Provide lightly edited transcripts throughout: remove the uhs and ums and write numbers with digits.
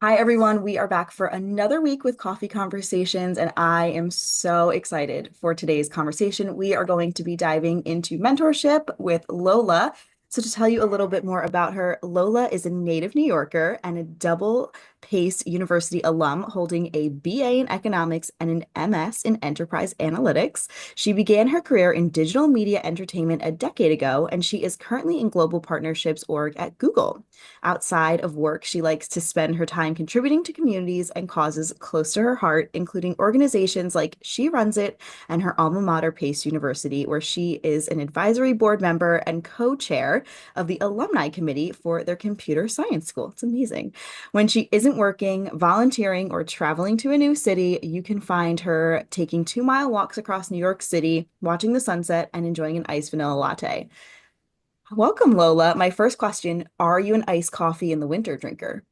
Hi, everyone. We are back for another week with Coffee Conversations, and I am so excited for today's conversation. We are going to be diving into mentorship with Lola. So, to tell you a little bit more about her, Lola is a native New Yorker and a double Pace University alum holding a BA in economics and an MS in enterprise analytics. She began her career in digital media entertainment a decade ago, and she is currently in global partnerships org at Google. Outside of work, she likes to spend her time contributing to communities and causes close to her heart, including organizations like She Runs It and her alma mater, Pace University, where she is an advisory board member and co-chair of the alumni committee for their computer science school. It's amazing. When she isn't working, volunteering, or traveling to a new city, you can find her taking 2-mile walks across New York City, watching the sunset, and enjoying an iced vanilla latte. Welcome, Lola. My first question, are you an iced coffee in the winter drinker?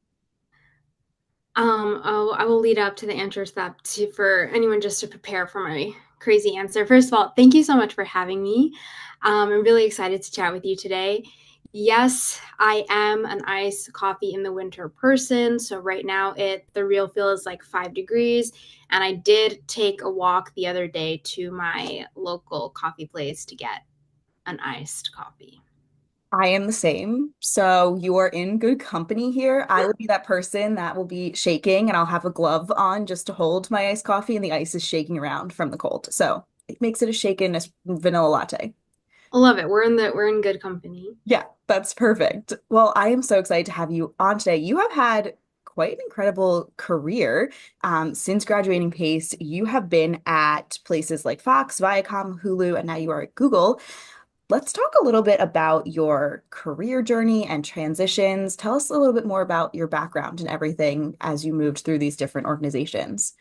I will lead up to the answer to that for anyone just to prepare for my crazy answer. First of all, thank you so much for having me. I'm really excited to chat with you today. Yes, I am an iced coffee in the winter person. So right now the real feel is like 5 degrees. And I did take a walk the other day to my local coffee place to get an iced coffee. I am the same. So you are in good company here. I will be that person that will be shaking and I'll have a glove on just to hold my iced coffee and the ice is shaking around from the cold. So it makes it a shaken vanilla latte. I love it. We're in good company. Yeah, that's perfect. Well, I am so excited to have you on today. You have had quite an incredible career. Since graduating Pace, you have been at places like Fox, Viacom, Hulu, and now you are at Google. Let's talk a little bit about your career journey and transitions. Tell us a little bit more about your background and everything as you moved through these different organizations.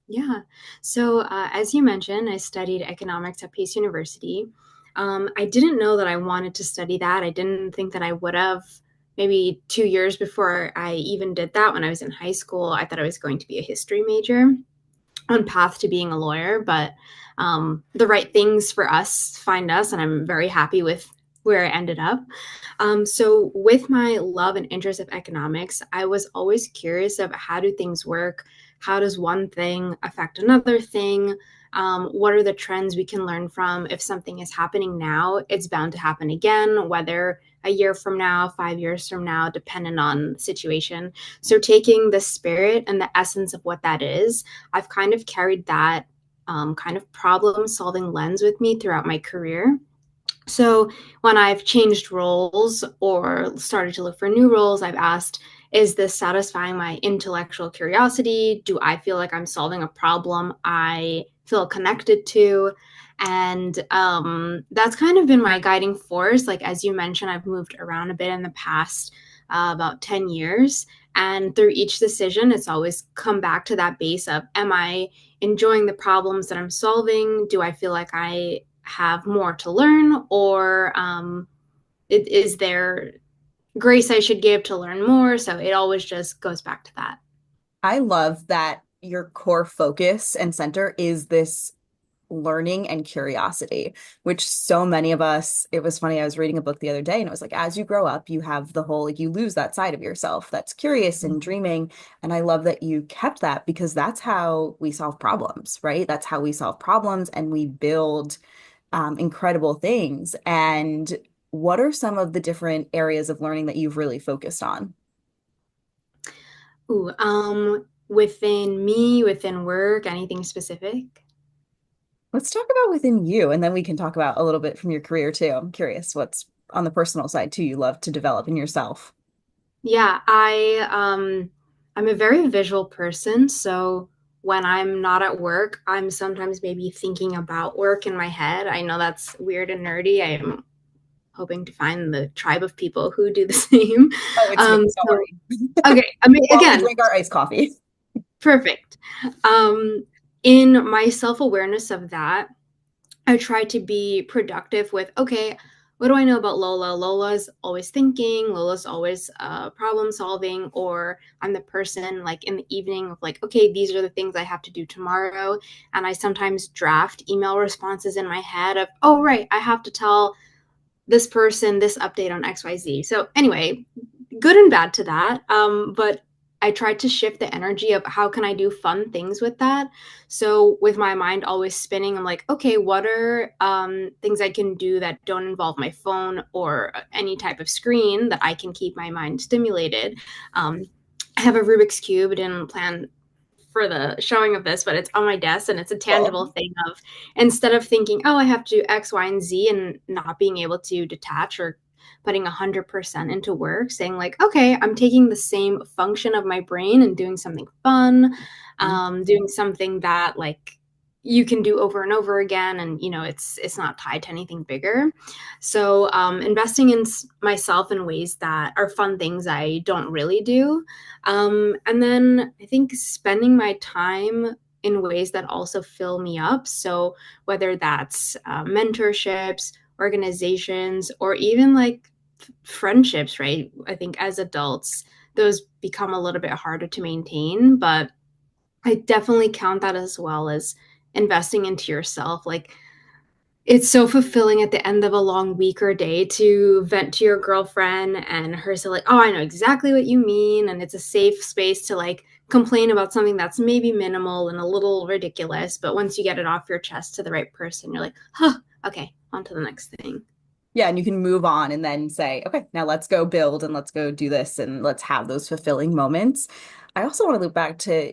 Yeah. So, as you mentioned, I studied economics at Pace University. I didn't know that I wanted to study that. I didn't think that I would have maybe 2 years before I even did that when I was in high school. I thought I was going to be a history major on path to being a lawyer, but the right things for us find us, and I'm very happy with where I ended up. So with my love and interest of economics, I was always curious of how do things work? How does one thing affect another thing? What are the trends we can learn from? If something is happening now, it's bound to happen again, whether a year from now, 5 years from now, depending on the situation. So taking the spirit and the essence of what that is, I've kind of carried that kind of problem solving lens with me throughout my career. So when I've changed roles or started to look for new roles, I've asked, is this satisfying my intellectual curiosity? Do I feel like I'm solving a problem I feel connected to? And that's kind of been my guiding force. Like, as you mentioned, I've moved around a bit in the past about 10 years. And through each decision, it's always come back to that base of, am I enjoying the problems that I'm solving? Do I feel like I have more to learn, or is there grace I should give to learn more? So it always just goes back to that. I love that your core focus and center is this learning and curiosity, which so many of us, it was funny, I was reading a book the other day and it was like, as you grow up, you have the whole, like, you lose that side of yourself that's curious and dreaming. And I love that you kept that because that's how we solve problems, right? That's how we solve problems and we build incredible things. And what are some of the different areas of learning that you've really focused on? Ooh, within me, within work, anything specific? Let's talk about within you, and then we can talk about a little bit from your career too. I'm curious what's on the personal side too you love to develop in yourself. Yeah, I'm a very visual person, so when I'm not at work, I'm sometimes maybe thinking about work in my head. I know that's weird and nerdy. I am hoping to find the tribe of people who do the same. Oh, it's me. Don't So worry. okay, I mean, While we again, drink our iced coffee. perfect. Um, in my self-awareness of that, I try to be productive with, okay, what do I know about Lola? Lola's always thinking, Lola's always problem solving, or I'm the person like in the evening of like, okay, these are the things I have to do tomorrow. And I sometimes draft email responses in my head of, oh, right, I have to tell this person this update on XYZ. So, anyway, good and bad to that. But I tried to shift the energy of how can I do fun things with that. So with my mind always spinning, I'm like, okay, what are things I can do that don't involve my phone or any type of screen that I can keep my mind stimulated. Um, I have a Rubik's Cube. I didn't plan for the showing of this, but it's on my desk and it's a tangible Cool. thing of instead of thinking, oh, I have to do X, Y, and Z and not being able to detach or putting 100% into work, saying like, okay, I'm taking the same function of my brain and doing something fun, doing something that like you can do over and over again, and it's not tied to anything bigger. So investing in myself in ways that are fun things I don't really do, and then I think spending my time in ways that also fill me up. So whether that's mentorships, organizations, or even like friendships, right? I think as adults, those become a little bit harder to maintain, but I definitely count that as well as investing into yourself. Like it's so fulfilling at the end of a long week or day to vent to your girlfriend and her say like, "Oh, I know exactly what you mean," and it's a safe space to like complain about something that's maybe minimal and a little ridiculous, but once you get it off your chest to the right person, you're like, "Huh, okay, on to the next thing." Yeah, and you can move on and then say, okay, now let's go build and let's go do this and let's have those fulfilling moments. I also want to loop back to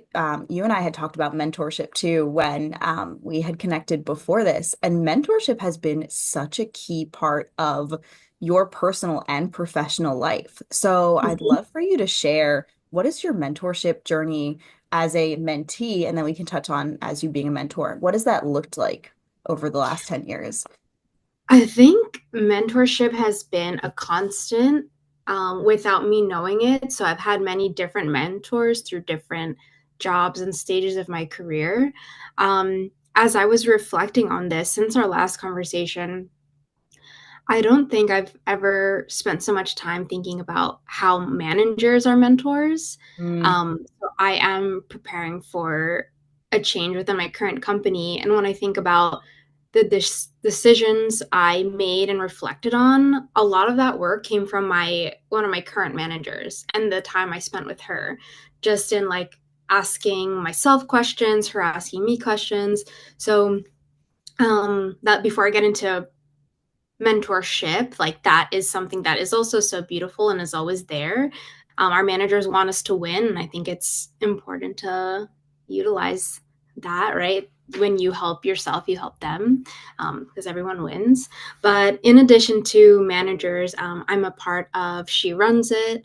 you and I had talked about mentorship too when we had connected before this. And mentorship has been such a key part of your personal and professional life. So I'd Mhm. love for you to share what is your mentorship journey as a mentee? And then we can touch on as you being a mentor. What has that looked like over the last 10 years? I think mentorship has been a constant without me knowing it. So I've had many different mentors through different jobs and stages of my career. As I was reflecting on this since our last conversation, I don't think I've ever spent so much time thinking about how managers are mentors. Mm, So I am preparing for a change within my current company. And when I think about the decisions I made and reflected on, a lot of that work came from my one of my current managers and the time I spent with her, just in like asking myself questions, her asking me questions. So that before I get into mentorship, like that is something that is also so beautiful and is always there. Our managers want us to win, and I think it's important to utilize that, right? When you help yourself, you help them because everyone wins. But in addition to managers, I'm a part of She Runs It.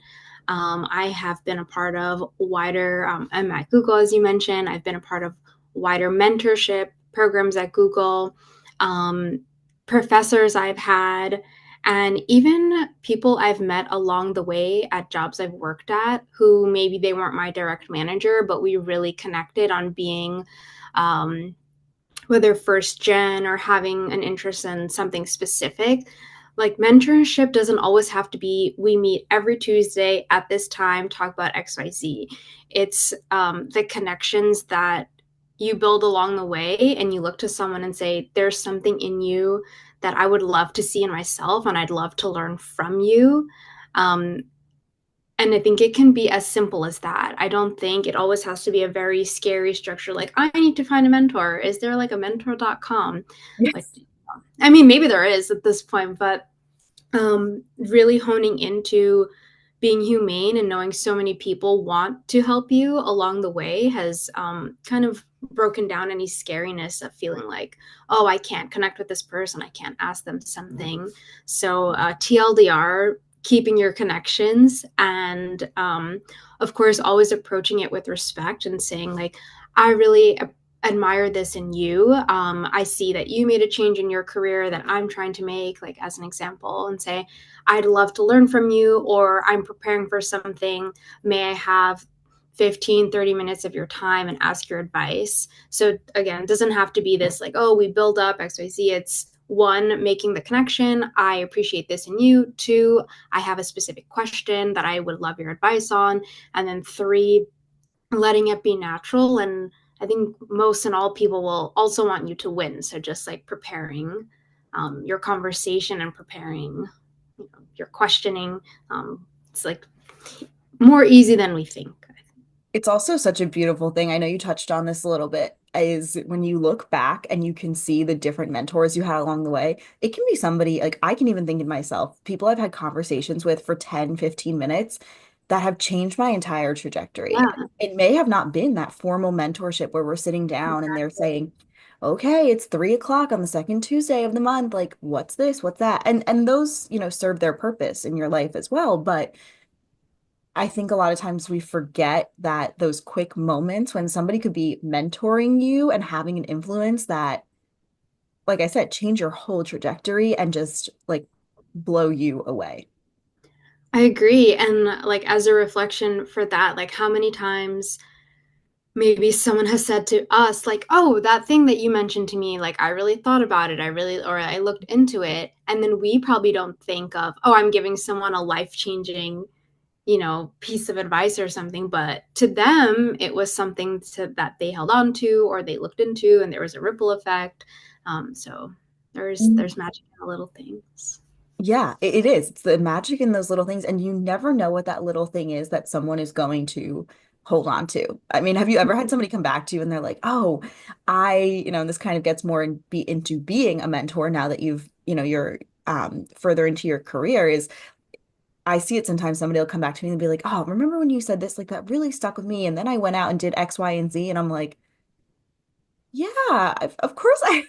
I have been a part of wider, I'm at Google, as you mentioned. I've been a part of wider mentorship programs at Google. Um, Professors I've had, and even people I've met along the way at jobs I've worked at who maybe they weren't my direct manager, but we really connected on being, um, whether first gen or having an interest in something specific. Like mentorship doesn't always have to be we meet every Tuesday at this time, talk about XYZ. It's the connections that you build along the way, and you look to someone and say, there's something in you that I would love to see in myself, and I'd love to learn from you. Um, and I think it can be as simple as that. I don't think it always has to be a very scary structure like, I need to find a mentor. Is there like a mentor.com? Like, yes. I mean, maybe there is at this point, but really honing into being humane and knowing so many people want to help you along the way has kind of broken down any scariness of feeling like, oh, I can't connect with this person, I can't ask them something. So TLDR, keeping your connections, and of course always approaching it with respect and saying like, I really admire this in you. I see that you made a change in your career that I'm trying to make, like as an example, and say, I'd love to learn from you, or I'm preparing for something. May I have 15-30 minutes of your time and ask your advice? So again, it doesn't have to be this like, oh, we build up XYZ. It's one, making the connection. I appreciate this in you. Two, I have a specific question that I would love your advice on. And then three, letting it be natural. And I think most and all people will also want you to win. So just like preparing your conversation and preparing, your questioning, it's like more easy than we think. It's also such a beautiful thing. I know you touched on this a little bit, is when you look back and you can see the different mentors you had along the way. It can be somebody like I can even think in myself, people I've had conversations with for 10, 15 minutes that have changed my entire trajectory. Yeah, It may have not been that formal mentorship where we're sitting down and they're saying, okay, it's 3 o'clock on the second Tuesday of the month. Like, what's this? What's that? And those, serve their purpose in your life as well. But I think a lot of times we forget that those quick moments when somebody could be mentoring you and having an influence that, like I said, change your whole trajectory and just like blow you away. I agree. And like as a reflection for that, like how many times maybe someone has said to us like, oh, that thing that you mentioned to me, like I really thought about it, or I looked into it, and then we probably don't think of, oh, I'm giving someone a life-changing, piece of advice or something, but to them it was something that they held on to or they looked into, and there was a ripple effect. So there's magic in the little things. Yeah, it is. It's the magic in those little things, and you never know what that little thing is that someone is going to hold on to. I mean, have you ever had somebody come back to you and they're like, "Oh, and this kind of gets more into being a mentor now that you're further into your career is I see it sometimes somebody will come back to me and be like, "Oh, remember when you said this? Like that really stuck with me." And then I went out and did X, Y, and Z, and I'm like, "Yeah, of course I."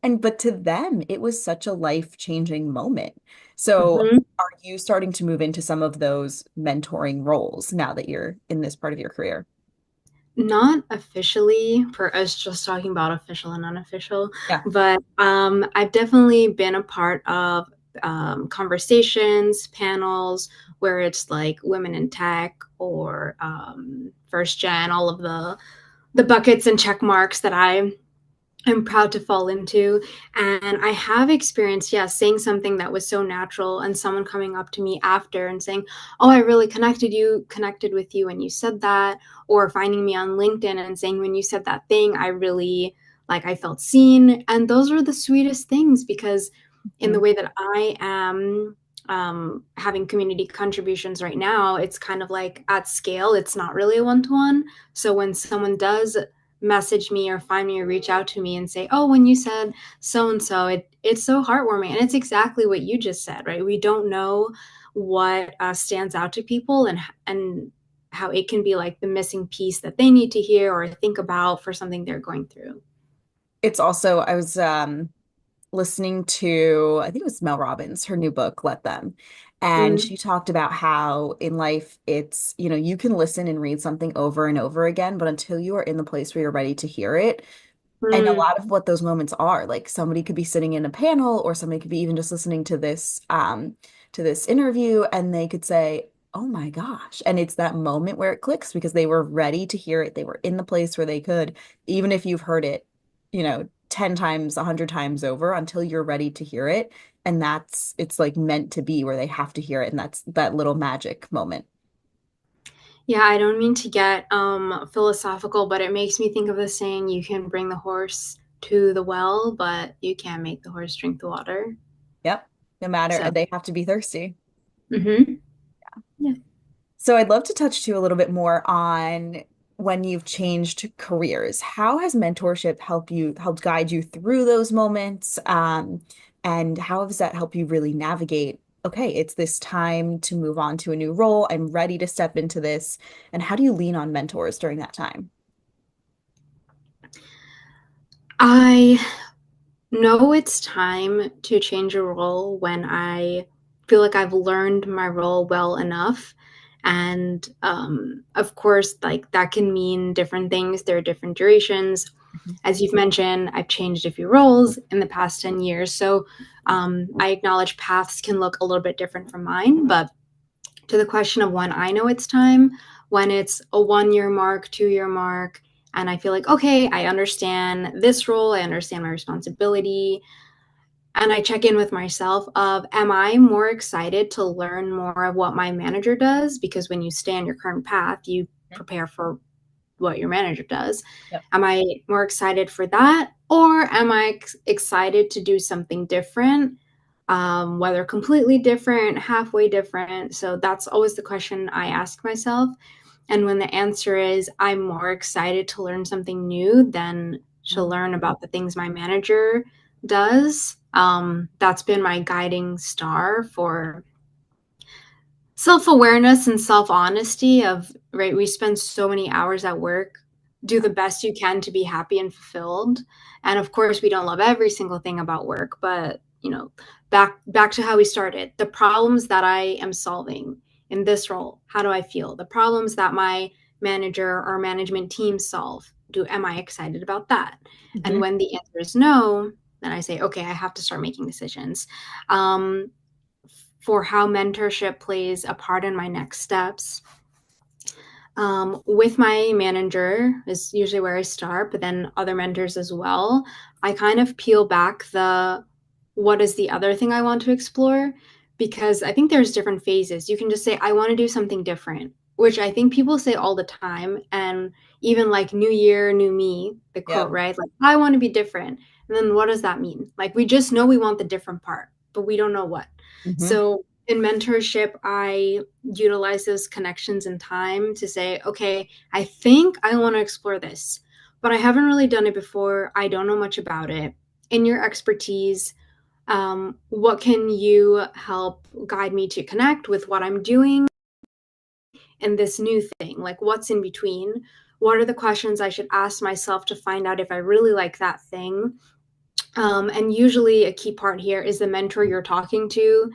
And but to them, it was such a life-changing moment. So, Mhm. are you starting to move into some of those mentoring roles now that you're in this part of your career? Not officially, for us just talking about official and unofficial, Yeah. but I've definitely been a part of conversations, panels where it's like women in tech or first gen, all of the buckets and check marks that I'm proud to fall into. And I have experienced, yeah, saying something that was so natural and someone coming up to me after and saying, oh, I really connected with you when you said that, or finding me on LinkedIn and saying, when you said that thing, I really like I felt seen. And those are the sweetest things because in the Mhm. way that I am having community contributions right now, it's kind of like at scale, it's not really a one-to-one. So when someone does message me or find me or reach out to me and say, "Oh, when you said so and so," it's so heartwarming, and it's exactly what you just said, right? We don't know what stands out to people, and how it can be like the missing piece that they need to hear or think about for something they're going through. It's also, I was listening to, I think it was Mel Robbins, her new book, Let Them. And Mm-hmm. she talked about how in life it's, you can listen and read something over and over again, but until you are in the place where you're ready to hear it, and a lot of what those moments are, like somebody could be sitting in a panel or somebody could be even just listening to this interview and they could say, "Oh my gosh." And it's that moment where it clicks because they were ready to hear it. They were in the place where they could, even if you've heard it, 10 times, 100 times over until you're ready to hear it. And it's like meant to be where they have to hear it. And that's that little magic moment. Yeah, I don't mean to get philosophical, but it makes me think of the saying, you can bring the horse to the well, but you can't make the horse drink the water. Yep. No matter, So, they have to be thirsty. mhm. Yeah. So I'd love to touch too a little bit more on when you've changed careers. How has mentorship helped guide you through those moments? And how has that helped you really navigate, okay, it's this time to move on to a new role. I'm ready to step into this. And how do you lean on mentors during that time? I know it's time to change a role when I feel like I've learned my role well enough. And of course, like that can mean different things. There are different durations. Mhm. As you've mentioned, I've changed a few roles in the past 10 years. So I acknowledge paths can look a little bit different from mine. But to the question of when I know it's time, when it's a 1 year mark, 2 year mark, and I feel like, okay, I understand this role, I understand my responsibility, and I check in with myself of, am I more excited to learn more of what my manager does? Because when you stay on your current path, you prepare for what your manager does. Yep. Am I more excited for that? Or am I excited to do something different? Whether completely different, halfway different. So that's always the question I ask myself. And when the answer is, I'm more excited to learn something new than to Mm. learn about the things my manager does, that's been my guiding star for self-awareness and self-honesty of, right, we spend so many hours at work. Do the best you can to be happy and fulfilled. And of course, we don't love every single thing about work, but back to how we started. The problems that I am solving in this role, how do I feel? The problems that my manager or management team solve, do am I excited about that? And Mhm. when the answer is no, then I say, okay, I have to start making decisions. Um, for how mentorship plays a part in my next steps. With my manager is usually where I start, but then other mentors as well. I kind of peel back the what is the other thing I want to explore, because I think there's different phases. You can just say, I want to do something different, which I think people say all the time. And even like New Year, New Me, the quote, Yep. right? Like, I want to be different. And then what does that mean? Like, we just know we want the different part, but we don't know what. Hmm. So in mentorship, I utilize those connections and time to say, okay, I think I want to explore this, but I haven't really done it before. I don't know much about it. In your expertise, what can you help guide me to connect with what I'm doing and this new thing? Like, what's in between? What are the questions I should ask myself to find out if I really like that thing? And usually, a key part here is the mentor you're talking to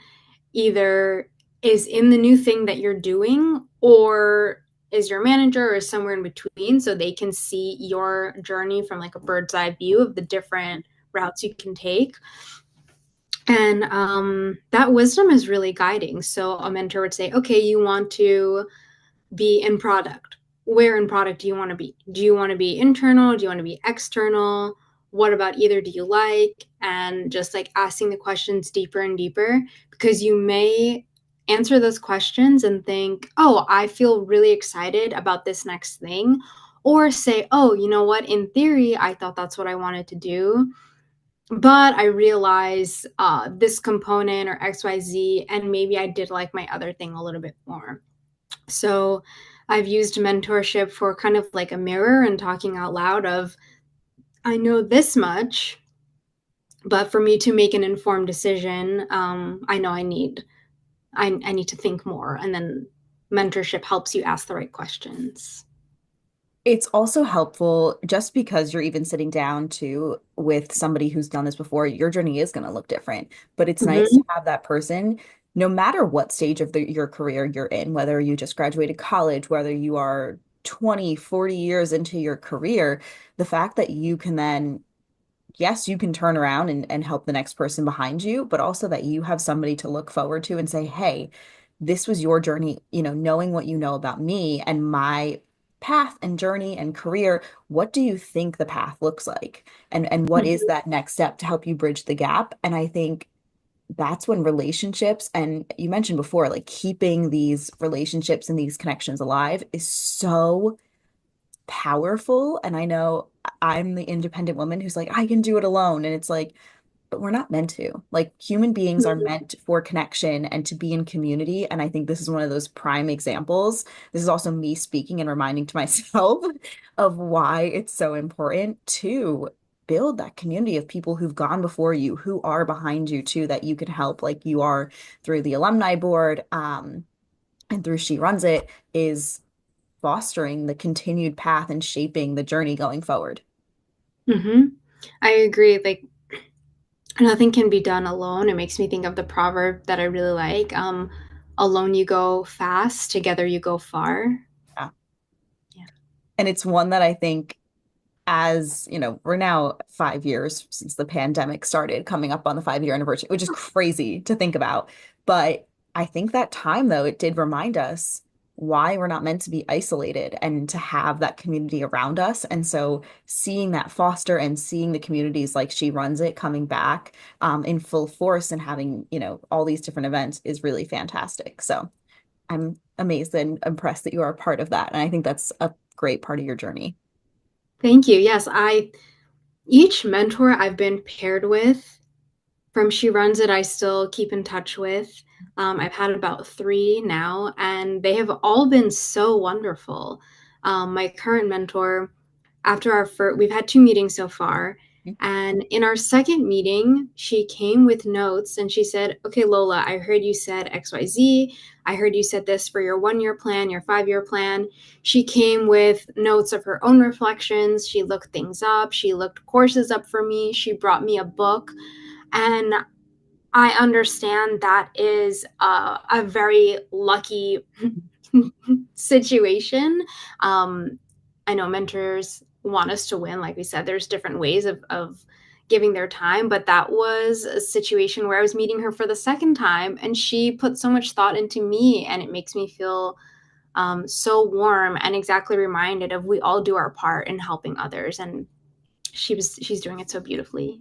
either is in the new thing that you're doing or is your manager or is somewhere in between, so they can see your journey from like a bird's eye view of the different routes you can take. And that wisdom is really guiding. So a mentor would say, okay, you want to be in product. Where in product do you want to be? Do you want to be internal? Do you want to be external? What about either do you like? And just like asking the questions deeper and deeper, because you may answer those questions and think, oh, I feel really excited about this next thing. Or say, oh, you know what? In theory, I thought that's what I wanted to do, but I realize this component or XYZ, and maybe I did like my other thing a little bit more. So I've used mentorship for kind of like a mirror and talking out loud of, I know this much, but for me to make an informed decision, I know I need to think more. And then mentorship helps you ask the right questions. It's also helpful just because you're even sitting down to with somebody who's done this before, your journey is going to look different. But it's nice to Mm-hmm. have that person, no matter what stage of your career you're in, whether you just graduated college, whether you are 20, 40 years into your career, the fact that you can then yes, you can turn around and help the next person behind you, but also that you have somebody to look forward to and say, hey, this was your journey, knowing what you know about me and my path and journey and career, what do you think the path looks like? And what is Mm-hmm. that next step to help you bridge the gap? And I think that's when relationships, and you mentioned before, like keeping these relationships and these connections alive is so powerful. And I know I'm the independent woman who's like, I can do it alone. And it's like, but we're not meant to. Like human beings are meant for connection and to be in community. And I think this is one of those prime examples. This is also me speaking and reminding to myself of why it's so important to build that community of people who've gone before you, who are behind you too, that you can help, like you are through the alumni board, and through She Runs It, is fostering the continued path and shaping the journey going forward. Mm-hmm. I agree. Like, nothing can be done alone. It makes me think of the proverb that I really like. Alone you go fast, together you go far. Yeah. Yeah. And it's one that I think, as you know, we're now 5 years since the pandemic started, coming up on the 5 year anniversary, which is crazy to think about. But I think that time, though, it did remind us why we're not meant to be isolated and to have that community around us. And so seeing that foster and seeing the communities like She Runs It coming back in full force and having, all these different events is really fantastic. So I'm amazed and impressed that you are a part of that. And I think that's a great part of your journey. Thank you. Yes, I each mentor I've been paired with from She Runs It, I still keep in touch with. I've had about three now, and they have all been so wonderful. My current mentor, after our first, we've had two meetings so far. And in our second meeting, she came with notes and she said, "Okay, Lola, I heard you said XYZ. I heard you said this for your 1 year plan, your 5 year plan." She came with notes of her own reflections. She looked things up. She looked courses up for me. She brought me a book. And I understand that is a very lucky situation. I know mentors want us to win. Like we said, there's different ways of giving their time, but that was a situation where I was meeting her for the second time and she put so much thought into me, and it makes me feel so warm and exactly reminded of we all do our part in helping others. And she's doing it so beautifully.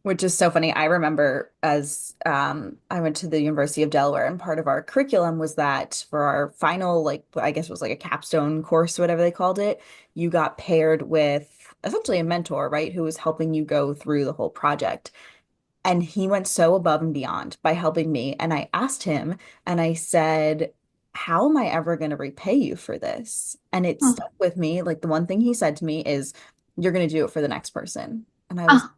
Which is so funny. I remember as I went to the University of Delaware, and part of our curriculum was that for our final, like, I guess it was like a capstone course or whatever they called it, you got paired with essentially a mentor, right, who was helping you go through the whole project. And he went so above and beyond by helping me. And I asked him, and I said, how am I ever going to repay you for this? And it Oh, stuck with me. Like, the one thing he said to me is, you're going to do it for the next person. And I was, oh,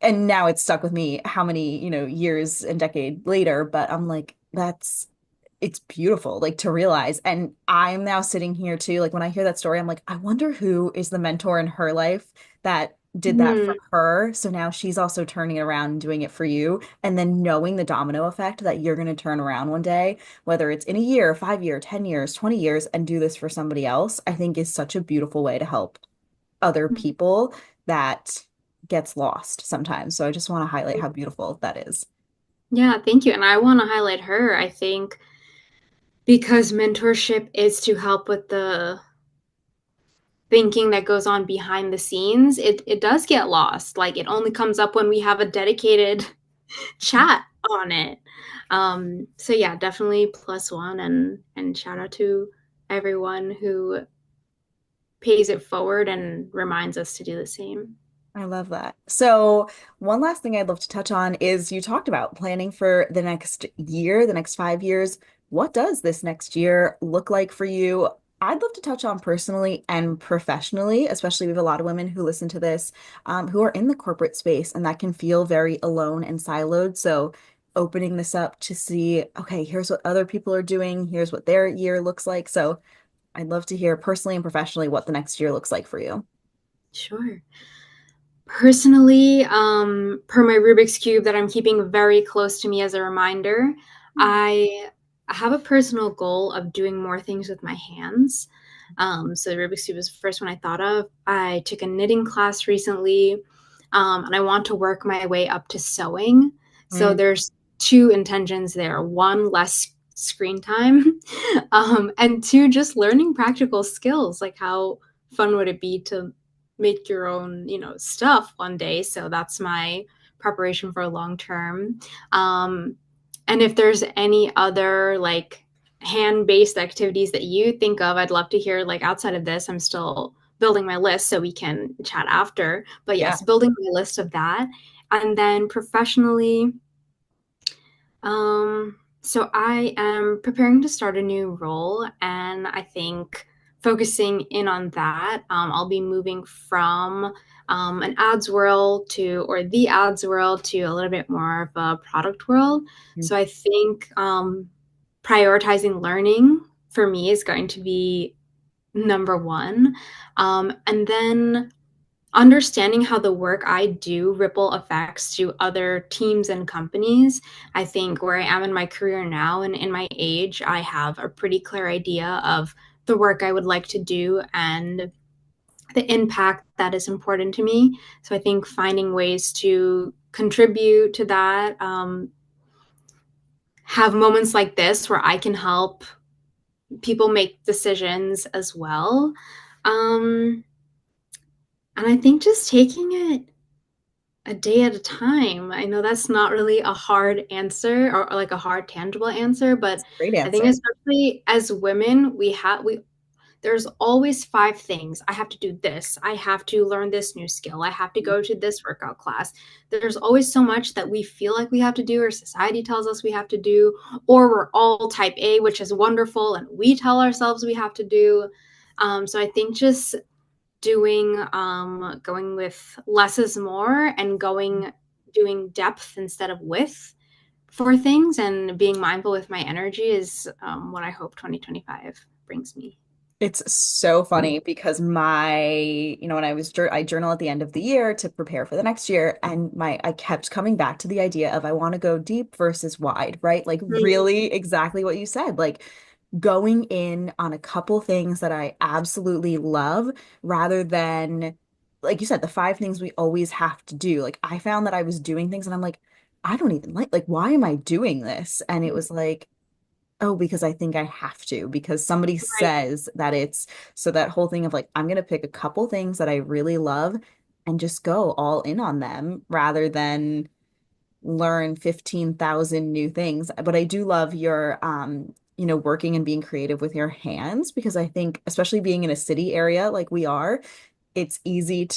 and now it's stuck with me how many, years and decade later, but I'm like, it's beautiful, like, to realize. And I'm now sitting here too, like, when I hear that story, I'm like, I wonder who is the mentor in her life that did that for mhm. her. So now she's also turning it around and doing it for you. And then knowing the domino effect that you're going to turn around one day, whether it's in a year, 5 year, 10 years, 20 years, and do this for somebody else, I think is such a beautiful way to help other people that gets lost sometimes. So I just want to highlight how beautiful that is. Yeah, thank you. And I want to highlight her. I think because mentorship is to help with the thinking that goes on behind the scenes, it does get lost. Like it only comes up when we have a dedicated chat on it. So yeah, definitely plus one, and shout out to everyone who pays it forward and reminds us to do the same. I love that. So, one last thing I'd love to touch on is you talked about planning for the next year, the next 5 years. What does this next year look like for you? I'd love to touch on personally and professionally, especially we have a lot of women who listen to this, who are in the corporate space, and that can feel very alone and siloed. So, opening this up to see, okay, here's what other people are doing, here's what their year looks like. So, I'd love to hear personally and professionally what the next year looks like for you. Sure. Personally, per my Rubik's Cube that I'm keeping very close to me as a reminder, I have a personal goal of doing more things with my hands. So the Rubik's Cube was the first one I thought of. I took a knitting class recently, and I want to work my way up to sewing. So Mm. there's two intentions there. One, less screen time, and two, just learning practical skills. Like how fun would it be to make your own, stuff one day. So that's my preparation for long term. Um, and if there's any other like hand-based activities that you think of, I'd love to hear. Like outside of this, I'm still building my list so we can chat after. But Yeah. yes, building my list of that. And then professionally, so I am preparing to start a new role, and I think focusing in on that, I'll be moving from an ads world to, or the ads world to a little bit more of a product world. So I think prioritizing learning for me is going to be number one. And then understanding how the work I do ripple effects to other teams and companies. I think where I am in my career now and in my age, I have a pretty clear idea of the work I would like to do and the impact that is important to me. So I think finding ways to contribute to that, have moments like this where I can help people make decisions as well. Um, and I think just taking it a day at a time. I know that's not really a hard answer or like a hard tangible answer, but Great I think answer. especially as women, we there's always five things. I have to do this. I have to learn this new skill. I have to go to this workout class. There's always so much that we feel like we have to do, or society tells us we have to do, or we're all type A, which is wonderful, and we tell ourselves we have to do. So I think just going with less is more, and doing depth instead of width for things, and being mindful with my energy is what I hope 2025 brings me. It's so funny because when I journal at the end of the year to prepare for the next year, and I kept coming back to the idea of I want to go deep versus wide, right? Like really exactly what you said, like going in on a couple things that I absolutely love rather than, like you said, the five things we always have to do. Like I found that I was doing things and I'm I don't even like, why am I doing this? And it was like, oh, because I think I have to, because somebody Right. says that it's so that whole thing of like, I'm going to pick a couple things that I really love and just go all in on them rather than learn 15,000 new things. But I do love your, working and being creative with your hands because I think, especially being in a city area like we are, it's easy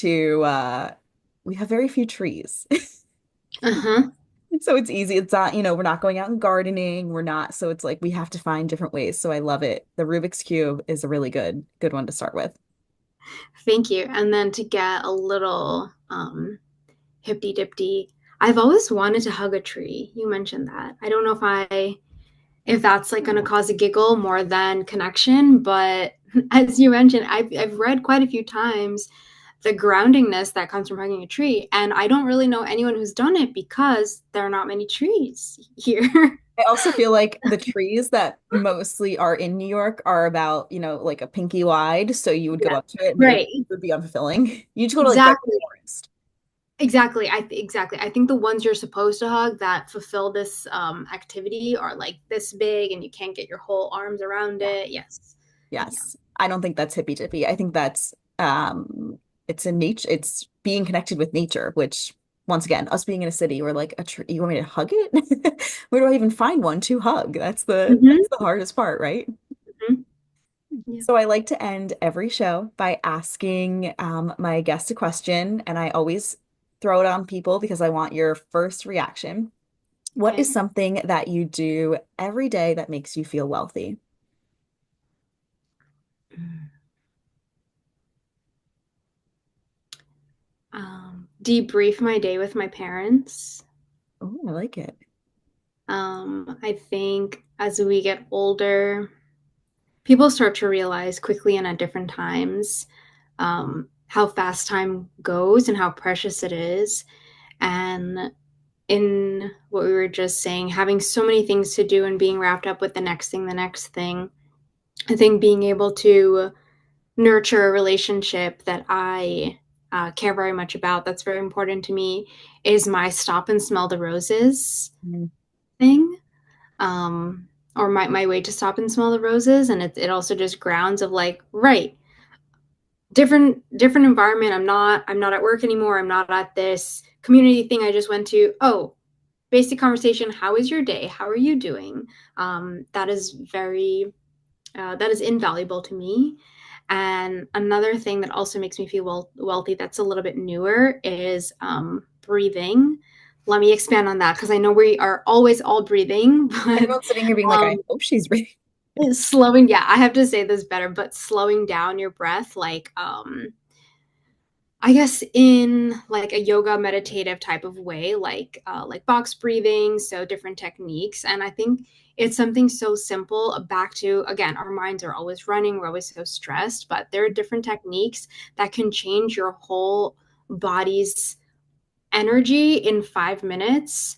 we have very few trees. Uh-huh. So it's easy. It's not, we're not going out and gardening. We're not. So it's like we have to find different ways. So I love it. The Rubik's Cube is a really good one to start with. Thank you. And then to get a little hippy dippy, I've always wanted to hug a tree. You mentioned that. I don't know if that's like going to cause a giggle more than connection, but as you mentioned, I've read quite a few times the groundingness that comes from hugging a tree, and I don't really know anyone who's done it because there are not many trees here. I also feel like the trees that mostly are in New York are about, like a pinky wide. So you would go Yeah. up to it and it Right. would be unfulfilling. You just go to like red Exactly. forest. Exactly. Exactly. I think the ones you're supposed to hug that fulfill this activity are like this big, and you can't get your whole arms around Yeah. it. Yes. Yeah. Yes. I don't think that's hippy dippy. I think that's it's in nature, it's being connected with nature, which once again, us being in a city, we're like a tree, you want me to hug it? Where do I even find one to hug? Hmm. That's the hardest part, right? Hmm. Yeah. So I like to end every show by asking my guest a question, and I always throw it on people because I want your first reaction. What is Okay. something that you do every day that makes you feel wealthy? Debrief my day with my parents. Oh, I like it. I think as we get older, people start to realize quickly and at different times how fast time goes and how precious it is. And in what we were just saying, having so many things to do and being wrapped up with the next thing, I think being able to nurture a relationship that I care very much about, that's very important to me, is my stop and smell the roses Mm. thing. Or my way to stop and smell the roses. And it also just grounds of like, right, different environment. I'm not at work anymore. I'm not at this community thing I just went to. Oh, basic conversation. How is your day? How are you doing? That is that is invaluable to me. And another thing that also makes me feel wealthy, that's a little bit newer, is breathing. Let me expand on that because I know we are always all breathing, but Everyone's sitting here being like, I um, hope she's reading. slowing, yeah, I have to say this better, but slowing down your breath, like I guess in like a yoga meditative type of way, like box breathing, so different techniques. And I think it's something so simple. Back to again, our minds are always running, we're always so stressed, but there are different techniques that can change your whole body's energy in 5 minutes.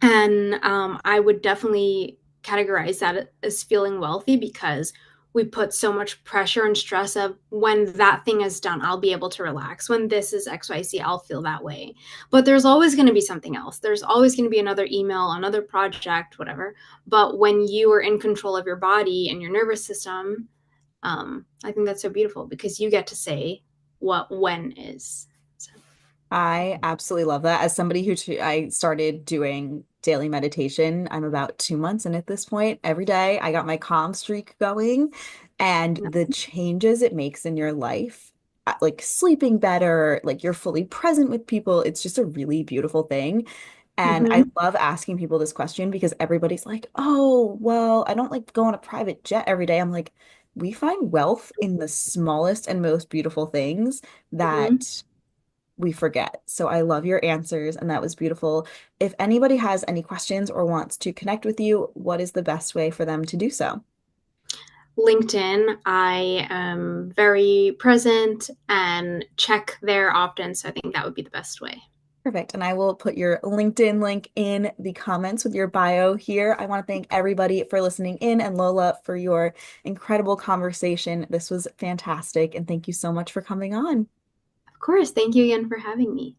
And I would definitely categorize that as feeling wealthy because we put so much pressure and stress of when that thing is done, I'll be able to relax. When this is XYZ, I'll feel that way. But there's always going to be something else. There's always going to be another email, another project, whatever. But when you are in control of your body and your nervous system, I think that's so beautiful because you get to say what when is. So. I absolutely love that. As somebody I started doing daily meditation, I'm about 2 months in at this point. Every day, I got my calm streak going. and No. the changes it makes in your life, like sleeping better, like you're fully present with people. It's just a really beautiful thing. And I Hmm. love asking people this question because everybody's like, oh, well, I don't like go on a private jet every day. I'm like, we find wealth in the smallest and most beautiful things Hmm. that we forget. So I love your answers, and that was beautiful. If anybody has any questions or wants to connect with you, what is the best way for them to do so? LinkedIn, I am very present and check there often. So I think that would be the best way. Perfect. And I will put your LinkedIn link in the comments with your bio here. I want to thank everybody for listening in and Lola for your incredible conversation. This was fantastic. And thank you so much for coming on. Of course. Thank you again for having me.